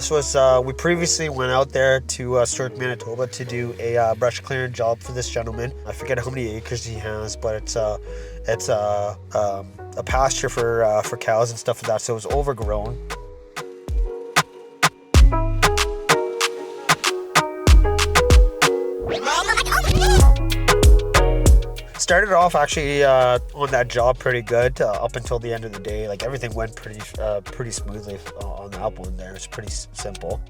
This was, we previously went out there to Stuart, Manitoba to do a brush clearing job for this gentleman. I forget how many acres he has, but it's a pasture for cows and stuff like that, so it was overgrown. Started off actually on that job pretty good up until the end of the day. Like everything went pretty smoothly on that one there. It's pretty simple.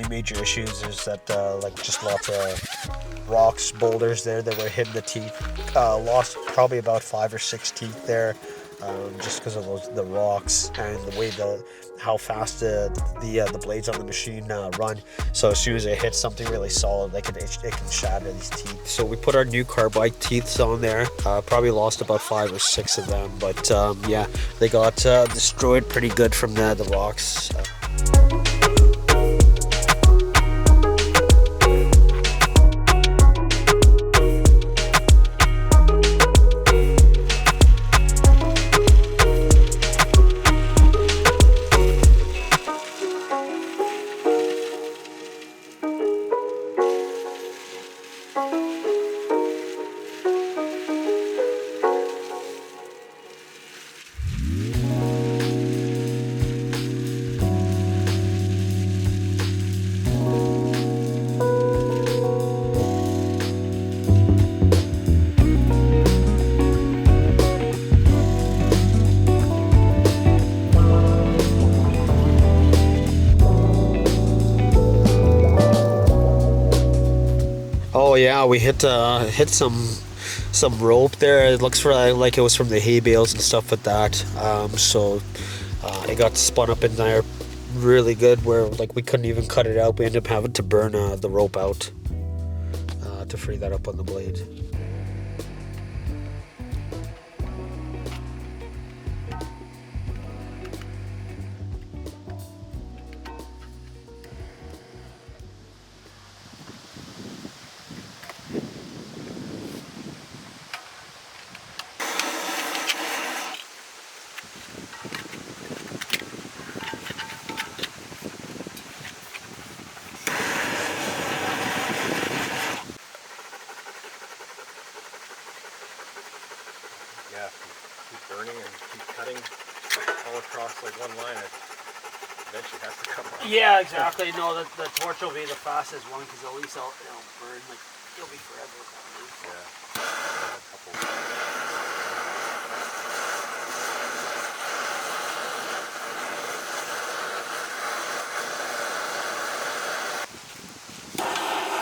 Major issues is that like just lots of rocks, boulders there that were hitting the teeth. Lost probably about 5 or 6 teeth there, just because of the rocks and the way how fast the blades on the machine run. So as soon as it hits something really solid, it can shatter these teeth. So we put our new carbide teeth on there. Probably lost about 5 or 6 of them, but yeah, they got destroyed pretty good from the rocks. Oh yeah, we hit some rope there. It looks like it was from the hay bales and stuff like that. So it got spun up in there really good, where we couldn't even cut it out. We ended up having to burn the rope out to free that up on the blade. Keep burning and keep cutting all across one line, it eventually has to come off. Yeah, exactly. No, the torch will be the fastest one, because at least it'll burn, it'll be forever. Yeah. A couple.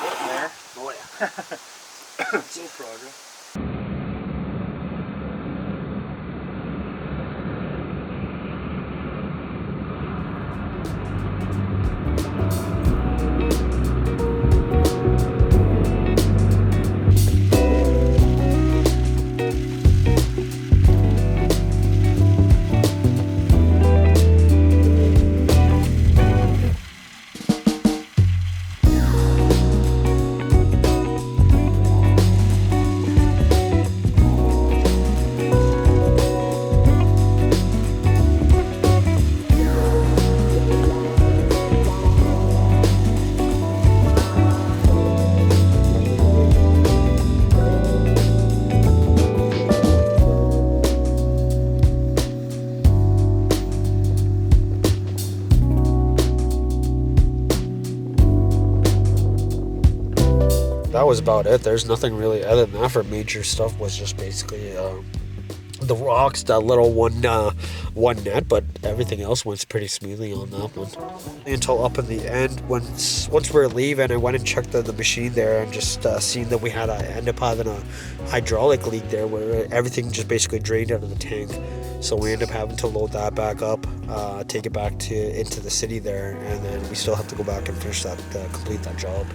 Getting there. Oh yeah. Still progress. that was about it. There's nothing really other than that for major stuff. Was just basically the rocks, that little one net, but everything else went pretty smoothly on that one. Until up in the end, once we're leaving, I went and checked the machine there and just seen that we had ended up having a hydraulic leak there where everything just basically drained out of the tank. So we ended up having to load that back up, take it back into the city there, and then we still have to go back and finish that, complete that job.